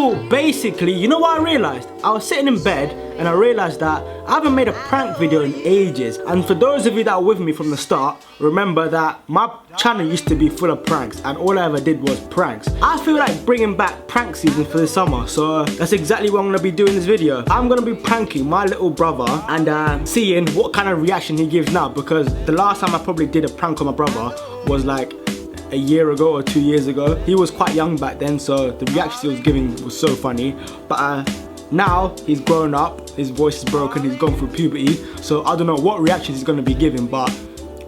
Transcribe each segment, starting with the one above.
cool. Basically, you know what I realized? I was sitting in bed and I realized that I haven't made a prank video in ages. And for those of you that are with me from the start, remember that my channel used to be full of pranks and all I ever did was pranks. I feel like bringing back prank season for the summer, so that's exactly what I'm gonna be doing in this video. I'm gonna be pranking my little brother and seeing what kind of reaction he gives now, because the last time I probably did a prank on my brother was like a year ago or 2 years ago. He was quite young back then, so the reactions he was giving was so funny. But now he's grown up, his voice is broken, he's gone through puberty, so I don't know what reactions he's gonna be giving, but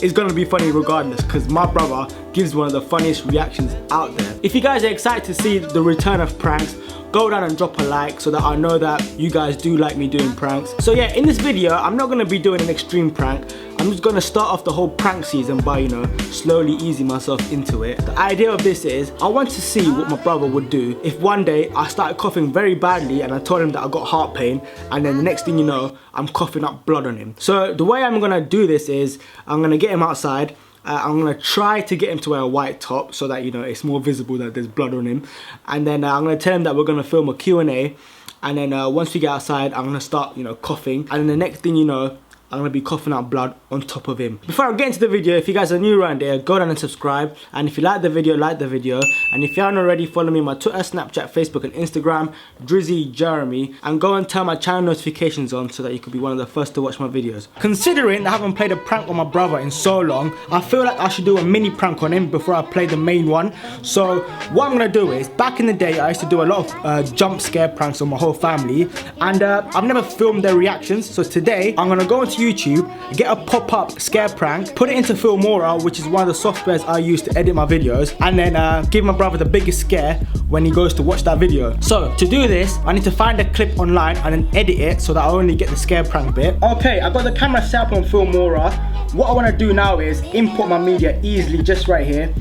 it's gonna be funny regardless, because my brother gives one of the funniest reactions out there. If you guys are excited to see the return of pranks, go down and drop a like so that I know that you guys do like me doing pranks. So yeah, in this video, I'm not gonna be doing an extreme prank. I'm just gonna start off the whole prank season by, you know, slowly easing myself into it. The idea of this is, I want to see what my brother would do if one day I started coughing very badly and I told him that I got heart pain, and then the next thing you know, I'm coughing up blood on him. So the way I'm gonna do this is, I'm gonna get him outside. I'm gonna try to get him to wear a white top so that, you know, it's more visible that there's blood on him. And then I'm gonna tell him that we're gonna film a Q&A. And then once we get outside, I'm gonna start, you know, coughing. And then the next thing you know, I'm gonna be coughing out blood on top of him. Before I get into the video, if you guys are new around here, go down and subscribe. And if you like the video, like the video. And if you haven't already, follow me on my Twitter, Snapchat, Facebook and Instagram, Drizzy Jeremy. And go and turn my channel notifications on so that you could be one of the first to watch my videos. Considering I haven't played a prank on my brother in so long, I feel like I should do a mini prank on him before I play the main one. So what I'm gonna do is, back in the day, I used to do a lot of jump scare pranks on my whole family. And I've never filmed their reactions. So today, I'm gonna go into YouTube, get a pop-up scare prank, put it into Filmora, which is one of the softwares I use to edit my videos, and then give my brother the biggest scare when he goes to watch that video. So to do this, I need to find a clip online and then edit it so that I only get the scare prank bit. Okay, I've got the camera set up on Filmora. What I want to do now is import my media easily just right here.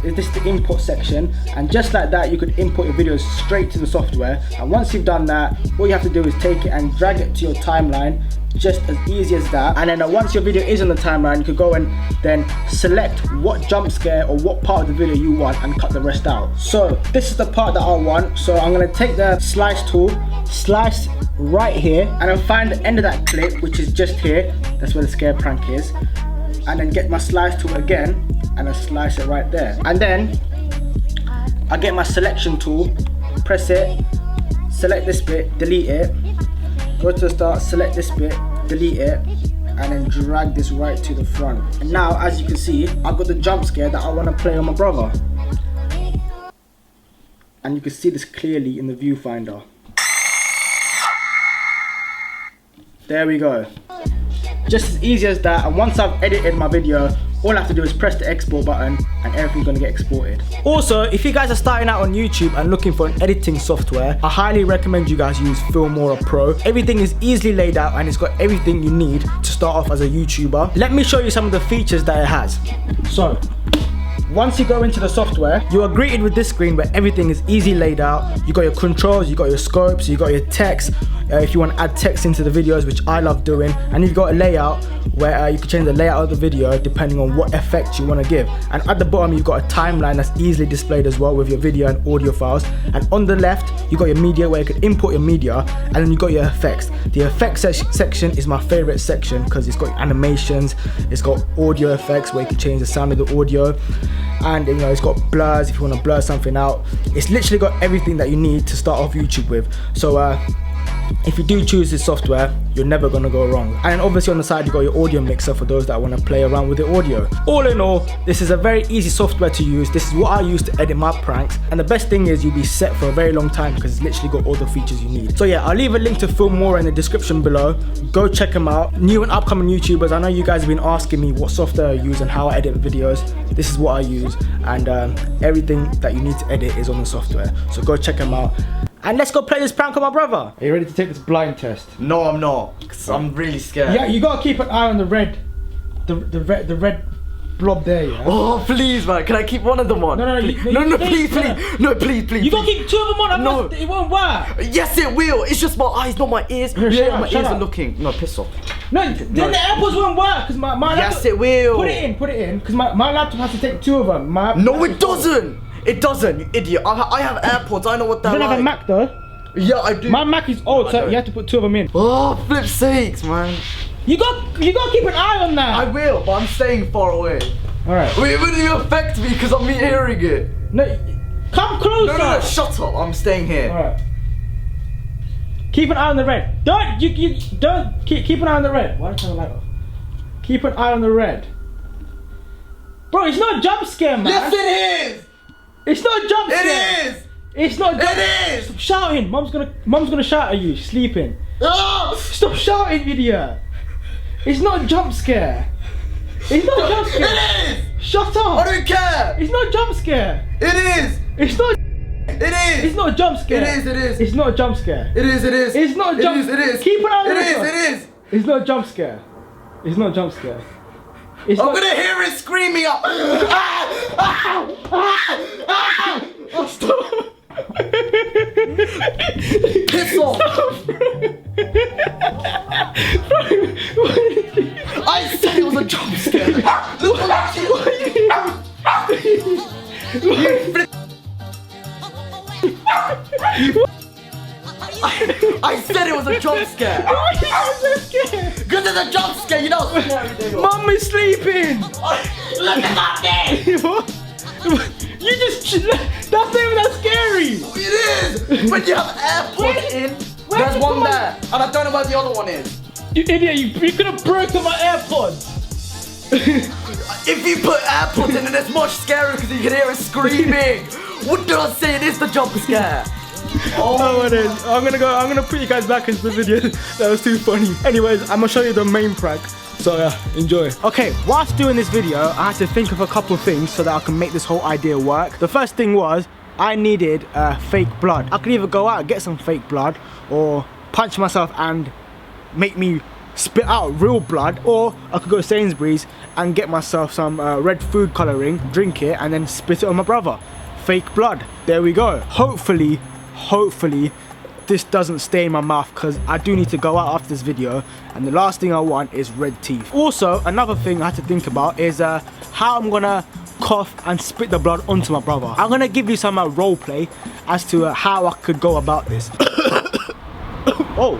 This is the import section, and just like that you could import your videos straight to the software. And once you've done that, all you have to do is take it and drag it to your timeline, just as easy as that. And then once your video is on the timeline, you could go and then select what jump scare or what part of the video you want and cut the rest out. So this is the part that I want, so I'm going to take the slice tool, slice right here, and then find the end of that clip, which is just here. That's where the scare prank is. And then get my slice tool again and I slice it right there. And then I get my selection tool, press it, select this bit, delete it, go to the start, select this bit, delete it, and then drag this right to the front. And now, as you can see, I've got the jump scare that I want to play on my brother. And you can see this clearly in the viewfinder. There we go. Just as easy as that. And once I've edited my video, all I have to do is press the export button and everything's gonna get exported. Also, if you guys are starting out on YouTube and looking for an editing software, I highly recommend you guys use Filmora Pro. Everything is easily laid out and it's got everything you need to start off as a YouTuber. Let me show you some of the features that it has. So, once you go into the software, you are greeted with this screen where everything is easily laid out. You got your controls, you got your scopes, you got your text, if you want to add text into the videos, which I love doing, and you've got a layout where you can change the layout of the video depending on what effect you want to give. And at the bottom you've got a timeline that's easily displayed as well with your video and audio files. And on the left you got your media where you can import your media, and then you got your effects. The effects section is my favorite section because it's got animations, it's got audio effects where you can change the sound of the audio, and you know, it's got blurs if you want to blur something out. It's literally got everything that you need to start off YouTube with. So if you do choose this software, you're never gonna go wrong. And then obviously on the side you got your audio mixer for those that want to play around with the audio. All in all, this is a very easy software to use. This is what I use to edit my pranks, and the best thing is you'll be set for a very long time because it's literally got all the features you need. So yeah, I'll leave a link to Filmora in the description below. Go check them out. New and upcoming YouTubers, I know you guys have been asking me what software I use and how I edit videos. This is what I use, and everything that you need to edit is on the software. So go check them out. And let's go play this prank on my brother. Are you ready to take this blind test? No, I'm not, because I'm really scared. Yeah, you gotta keep an eye on the red blob there, yeah? Oh, please, man. Can I keep one of them on? No, please, please. No, please. You gotta keep two of them on. No. It won't work. Yes, it will. It's just my eyes, not my ears. Yeah, my ears are looking. No, piss off. No, then the AirPods won't work because my yes, it will. Put it in, because my laptop has to take two of them. No, it doesn't. It doesn't, you idiot. I have AirPods. I know what they're You don't like. have a Mac though. Yeah, I do. My Mac is old, so don't. you have to put 2 of them in. Oh, flip sakes, man. You got to keep an eye on that. I will, but I'm staying far away. All right. Wait, it wouldn't even affect me because I'm hearing it. No, come closer. No, shut up. I'm staying here. All right. Keep an eye on the red. Don't don't keep an eye on the red. Why don't you turn the light off? Keep an eye on the red. Bro, it's not a jump scare, man. Yes, it is. It's not a jump scare. It is. It's not. It is. Stop shouting. Mom's gonna shout at you. She's sleeping. Oh. Stop shouting, idiot. It's not a jump scare. It's not a jump scare. It is. Shut up. I don't care. It's not a jump scare. It is. It's not. It is. It's not a jump scare. It is. It is. It's not a jump scare. It is. It is. It's not a jump. It is. Keep an eye on It the is. red. It is. It's not a jump scare. It's not a jump scare. It's I'm not. gonna hear it screaming up. Stop. Piss off. I said it was a jump scare. Look at you. I said it was a jump scare. Why are you so scared? Because it's a jump scare, you know how scary they are. Mum is sleeping. Look at that thing. What? You just. That's not even that scary. It is. When you have AirPods in, where's there's the one one? there, and I don't know where the other one is. You idiot! You could have broken my AirPods. If you put AirPods in, it's much scarier because you can hear it screaming. What did I say? It is the jump scare. Oh, it is. I'm gonna put you guys back into the video. That was too funny. Anyways, I'm gonna show you the main prank. So yeah, enjoy. Okay, whilst doing this video, I had to think of a couple of things so that I can make this whole idea work. The first thing was I needed fake blood. I could either go out and get some fake blood or punch myself and make me spit out real blood, or I could go to Sainsbury's and get myself some red food colouring, drink it, and then spit it on my brother. Fake blood. There we go. Hopefully this doesn't stay in my mouth, because I do need to go out after this video, and the last thing I want is red teeth. Also, another thing I had to think about is how I'm gonna cough and spit the blood onto my brother. I'm gonna give you some role play as to how I could go about this. Oh.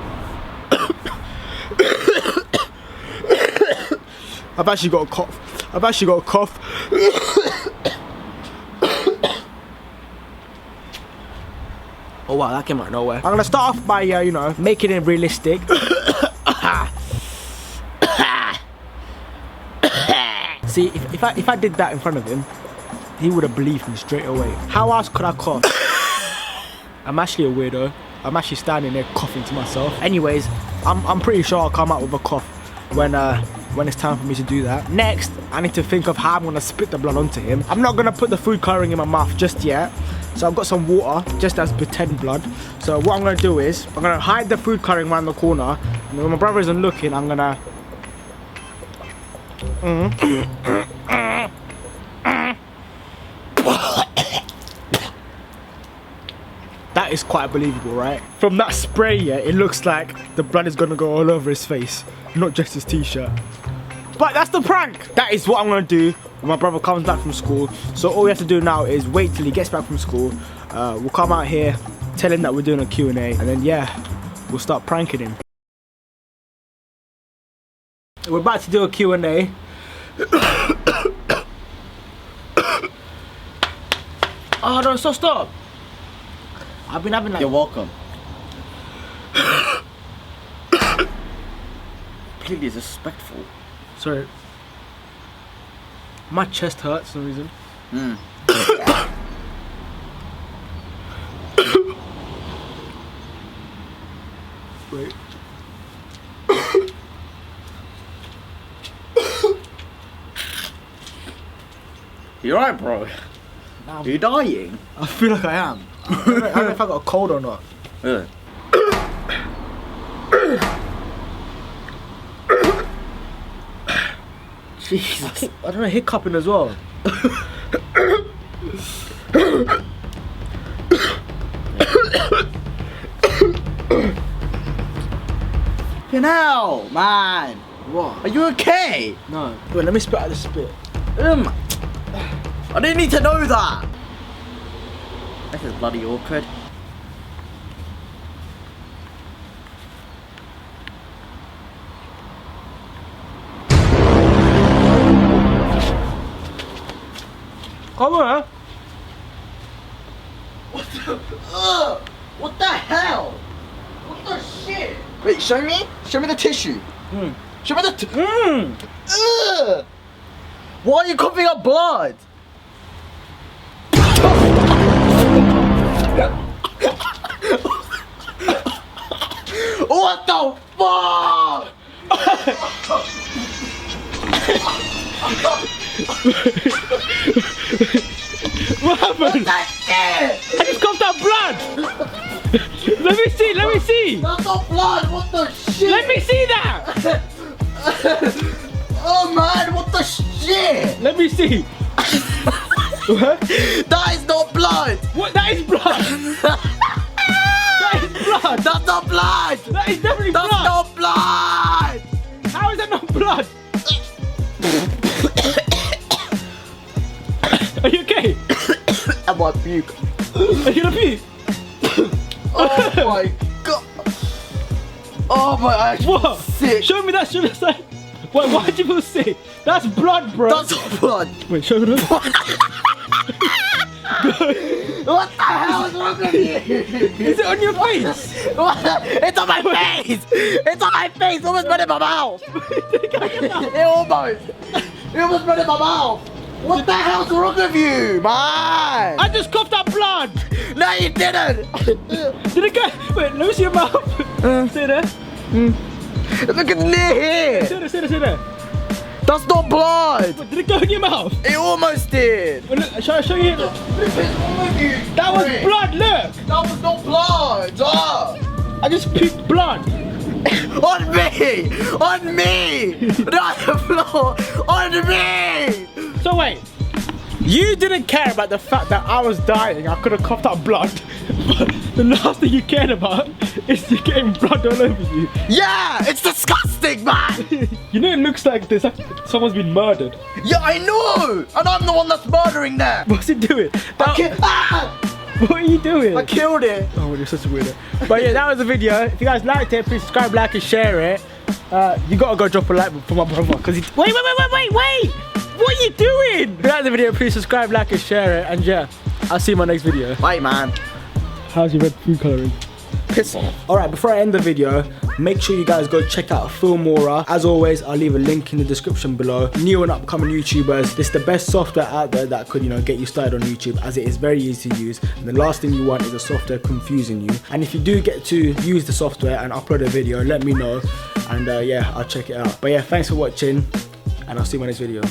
I've actually got a cough. Oh wow, that came out of nowhere. I'm gonna start off by, you know, making it realistic. See, if I did that in front of him, he would have believed me straight away. How else could I cough? I'm actually a weirdo. I'm actually standing there coughing to myself. Anyways, I'm pretty sure I'll come out with a cough when it's time for me to do that. Next, I need to think of how I'm gonna spit the blood onto him. I'm not gonna put the food colouring in my mouth just yet. So I've got some water, just as pretend blood. So what I'm gonna do is, I'm gonna hide the food colouring around the corner, and when my brother isn't looking, I'm gonna... That is quite believable, right? From that spray, yeah, it looks like the blood is gonna go all over his face, not just his t-shirt. But that's the prank! That is what I'm gonna do when my brother comes back from school. So all we have to do now is wait till he gets back from school. We'll come out here, tell him that we're doing a Q&A, and then yeah, we'll start pranking him. We're about to do a Q&A. Oh no, stop! I've been having like... You're welcome. Completely disrespectful. Sorry. My chest hurts for some reason. Wait. You alright, bro? Are you dying? I feel like I am. I don't know if I got a cold or not. Really? Jesus. I don't know, hiccuping as well. Fucking hell, man. What? Are you okay? No. Wait, let me spit out the spit. I didn't need to know that. This is bloody awkward. Come on. What the hell? What the shit? Wait, show me? Show me the tissue. Show me the Ugh! Why are you coughing up blood? What the fuck? What happened? That shit! I just coughed out blood. Let me see. Let me see. That's not blood. What the shit? Let me see that. Oh man, what the shit? Let me see. What? That is not blood. What? That is blood. That is blood. That's not blood. That is definitely That's blood. not blood. How is that not blood? Are you okay? I might puke. Are you gonna puke? Oh my god. Oh my, I feel What? sick. Show me that. Show me that. Why did you feel sick? That's blood, bro. That's not blood. Wait, show me that. What the hell is wrong with you? Is it on your face? It's on my face. It's on my face. It almost went in my mouth. It almost went in my mouth. What the hell's wrong with you, man? I just coughed up blood. No, you didn't. Did it go? Wait, let me see your mouth. Say there. Look at near here. Say there. That's not blood. Wait, did it go in your mouth? It almost did. Wait, look, shall I show you? What is wrong with you? That was blood. Look. That was not blood. I just puked blood. On me! On me! Not the floor! On me! So wait, you didn't care about the fact that I was dying. I could have coughed up blood. But the last thing you cared about is you getting blood all over you. Yeah! It's disgusting, man! You know it looks like this. Someone's been murdered. Yeah, I know! And I'm the one that's murdering them! What's it doing? What are you doing? I killed it! Oh, you're such a weirdo. But yeah, that was the video. If you guys liked it, please subscribe, like, and share it. You gotta go drop a like for my brother, cause wait! What are you doing? If you like the video, please subscribe, like, and share it. And yeah, I'll see you in my next video. Bye, man. How's your red food coloring? Piss off. Alright, before I end the video, make sure you guys go check out Filmora. As always, I'll leave a link in the description below. New and upcoming YouTubers, this is the best software out there that could, get you started on YouTube, as it is very easy to use. And the last thing you want is a software confusing you. And if you do get to use the software and upload a video, let me know. And yeah, I'll check it out. But yeah, thanks for watching, and I'll see you in my next video.